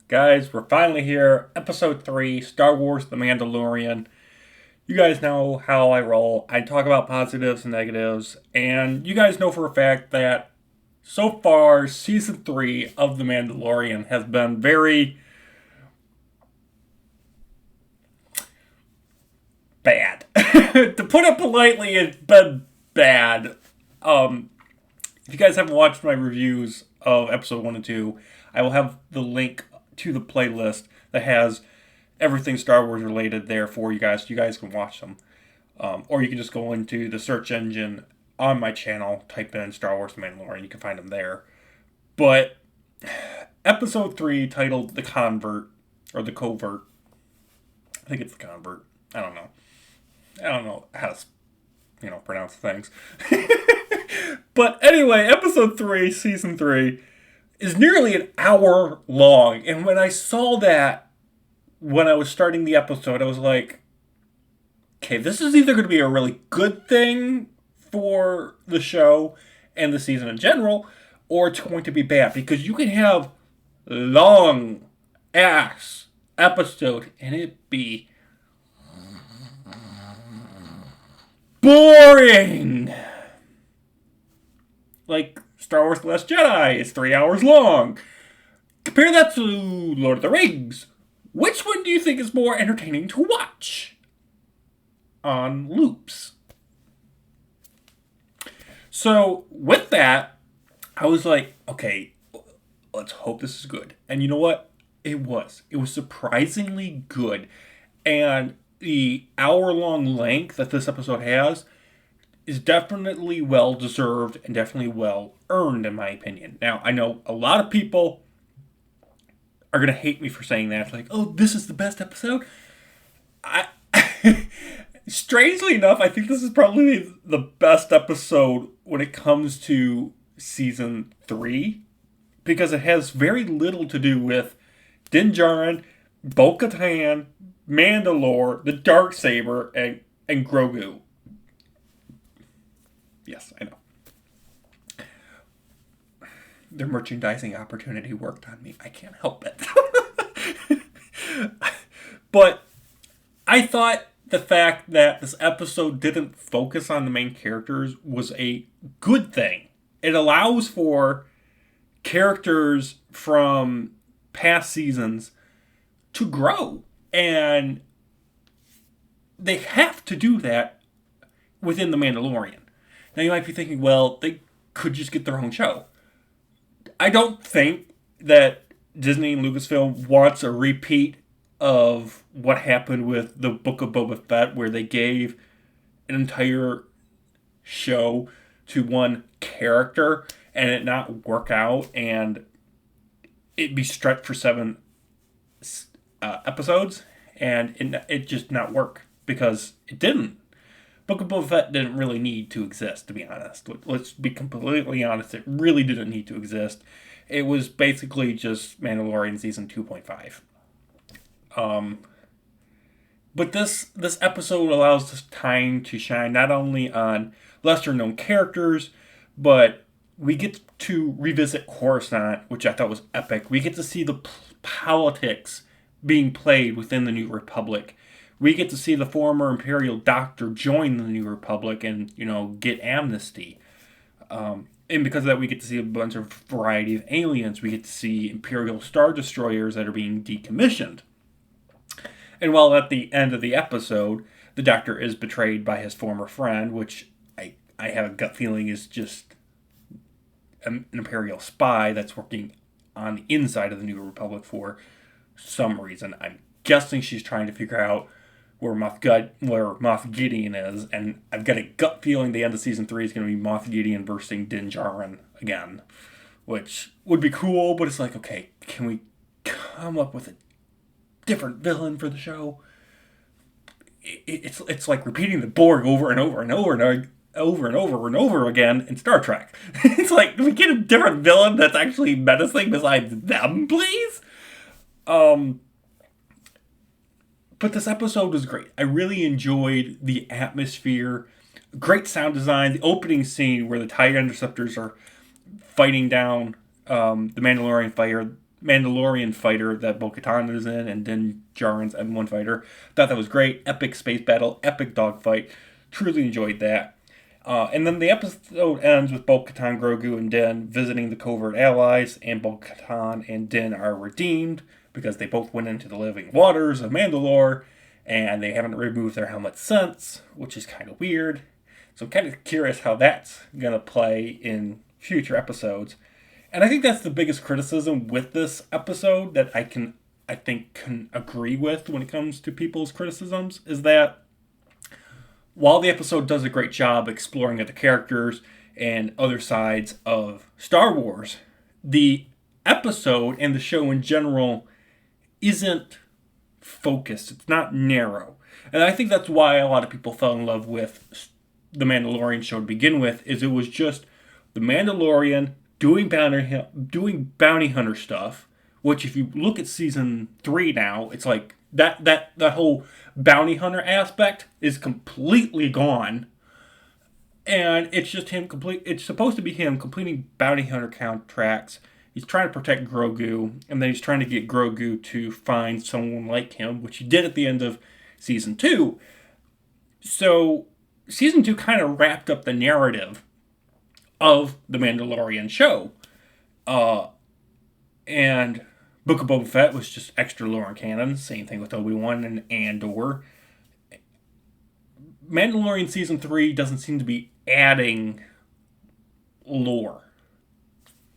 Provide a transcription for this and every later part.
Guys, we're finally here. Episode 3, Star Wars The Mandalorian. You guys know how I roll. I talk about positives and negatives, and you guys know for a fact that so far, Season 3 of The Mandalorian has been very bad. To put it politely, it's been bad. If you guys haven't watched my reviews of episode 1 and 2, I will have the link to the playlist that has everything Star Wars related there for you guys. You guys can watch them. Or you can just go into the search engine on my channel, type in Star Wars The Mandalorian, you can find them there. But episode 3, titled The Convert, or The Covert, I think it's The Convert. I don't know how to, pronounce things. But anyway, episode 3, season 3, is nearly an hour long. And when I saw that, when I was starting the episode, I was like, okay, this is either going to be a really good thing for the show and the season in general, or it's going to be bad. Because you can have long ass episode and it be boring. Like Star Wars The Last Jedi is 3 hours long. Compare that to Lord of the Rings. Which one do you think is more entertaining to watch? On loops. So, with that, I was like, okay, let's hope this is good. And you know what? It was. It was surprisingly good. And the hour-long length that this episode has is definitely well-deserved and definitely well-earned, in my opinion. Now, I know a lot of people are going to hate me for saying that. It's like, oh, this is the best episode? Strangely enough, I think this is probably the best episode when it comes to season 3, because it has very little to do with Din Djarin, Bo-Katan, Mandalore, the Darksaber, and Grogu. Yes, I know. Their merchandising opportunity worked on me. I can't help it. But I thought the fact that this episode didn't focus on the main characters was a good thing. It allows for characters from past seasons to grow. And they have to do that within The Mandalorian. Now you might be thinking, well, they could just get their own show. I don't think that Disney and Lucasfilm wants a repeat of what happened with the Book of Boba Fett, where they gave an entire show to one character and it not work out and it be stretched for 7 episodes and it just not work, because it didn't. Book of Boba Fett didn't really need to exist, to be honest. Let's be completely honest. It really didn't need to exist. It was basically just Mandalorian Season 2.5. But this episode allows us time to shine not only on lesser-known characters, but we get to revisit Coruscant, which I thought was epic. We get to see the politics being played within the New Republic. We get to see the former Imperial Doctor join the New Republic and, get amnesty. And because of that, we get to see a bunch of variety of aliens. We get to see Imperial Star Destroyers that are being decommissioned. And while at the end of the episode, the Doctor is betrayed by his former friend, which I have a gut feeling is just an Imperial spy that's working on the inside of the New Republic for some reason. I'm guessing she's trying to figure out where Moff Gideon is, and I've got a gut feeling the end of season 3 is going to be Moff Gideon versus Din Djarin again, which would be cool. But it's like, okay, can we come up with a different villain for the show? It's like repeating the Borg over and over and over and over and over and over again in Star Trek. It's like, can we get a different villain that's actually menacing besides them, please? But this episode was great. I really enjoyed the atmosphere. Great sound design. The opening scene where the TIE Interceptors are fighting down the Mandalorian Mandalorian fighter that Bo-Katan is in, and Din Djarin's M1 fighter. Thought that was great. Epic space battle, epic dogfight. Truly enjoyed that. And then the episode ends with Bo-Katan, Grogu, and Din visiting the covert allies, and Bo-Katan and Din are redeemed because they both went into the living waters of Mandalore, and they haven't removed their helmets since, which is kind of weird. So I'm kind of curious how that's going to play in future episodes. And I think that's the biggest criticism with this episode that I think can agree with when it comes to people's criticisms, is that while the episode does a great job exploring other characters and other sides of Star Wars, the episode and the show in general isn't focused. It's not narrow. And I think that's why a lot of people fell in love with the Mandalorian show to begin with, is it was just the Mandalorian doing bounty hunter stuff, which if you look at season 3 now, it's like that whole bounty hunter aspect is completely gone. And it's just it's supposed to be him completing bounty hunter contracts. He's trying to protect Grogu, and then he's trying to get Grogu to find someone like him, which he did at the end of season 2. So season 2 kind of wrapped up the narrative of the Mandalorian show. And Book of Boba Fett was just extra lore and canon. Same thing with Obi-Wan and Andor. Mandalorian season 3 doesn't seem to be adding lore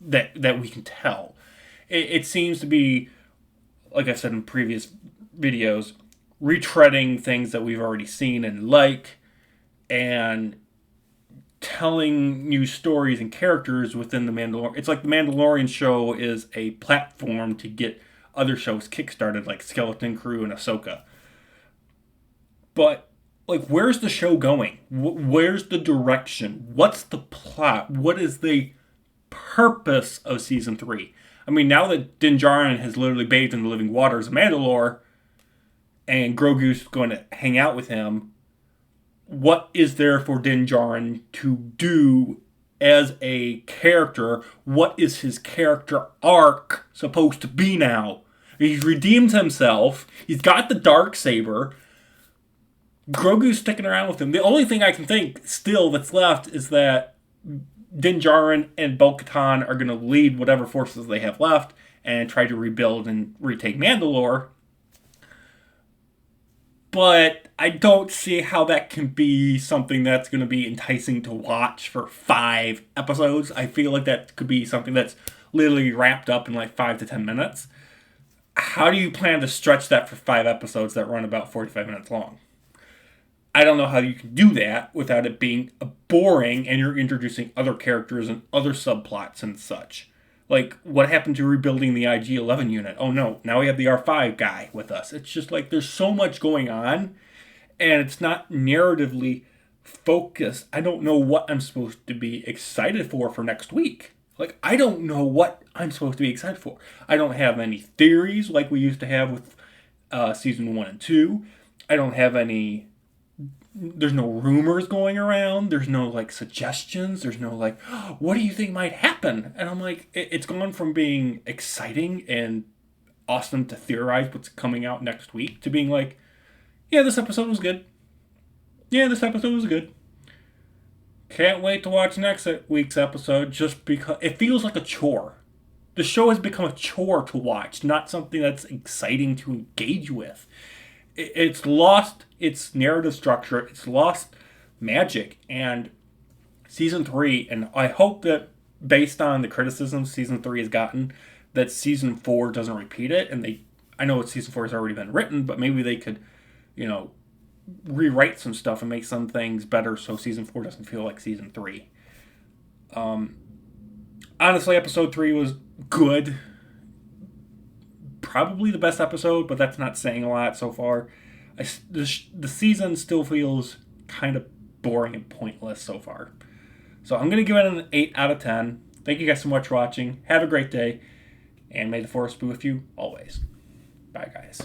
that we can tell. It seems to be, like I said in previous videos, retreading things that we've already seen and like, and telling new stories and characters within the Mandalorian. It's like the Mandalorian show is a platform to get other shows kickstarted, like Skeleton Crew and Ahsoka. But, like, where's the show going? Where's the direction? What's the plot? What is the purpose of season 3? I mean, now that Din Djarin has literally bathed in the living waters of Mandalore, and Grogu's going to hang out with him, what is there for Din Djarin to do as a character? What is his character arc supposed to be now? He's redeemed himself. He's got the Darksaber. Grogu's sticking around with him. The only thing I can think still that's left is that Din Djarin and Bo-Katan are going to lead whatever forces they have left and try to rebuild and retake Mandalore. But I don't see how that can be something that's going to be enticing to watch for 5 episodes. I feel like that could be something that's literally wrapped up in like 5 to 10 minutes. How do you plan to stretch that for 5 episodes that run about 45 minutes long? I don't know how you can do that without it being boring and you're introducing other characters and other subplots and such. Like, what happened to rebuilding the IG-11 unit? Oh no, now we have the R5 guy with us. It's just like there's so much going on, and it's not narratively focused. I don't know what I'm supposed to be excited for next week. Like, I don't know what I'm supposed to be excited for. I don't have any theories like we used to have with season 1 and 2. I don't have any... There's no rumors going around. There's no, like, suggestions. There's no, like, oh, what do you think might happen? And I'm like, it's gone from being exciting and awesome to theorize what's coming out next week to being like, yeah, this episode was good. Yeah, this episode was good. Can't wait to watch next week's episode just because it feels like a chore. The show has become a chore to watch, not something that's exciting to engage with. It's lost its narrative structure. It's lost magic. And season 3, and I hope that based on the criticism season 3 has gotten, that season 4 doesn't repeat it. And I know season 4 has already been written, but maybe they could, rewrite some stuff and make some things better so season 4 doesn't feel like season 3. Honestly, episode 3 was good. Probably the best episode, but that's not saying a lot so far. The season still feels kind of boring and pointless so far. So I'm going to give it an 8 out of 10. Thank you guys so much for watching. Have a great day, and may the force be with you always. Bye, guys.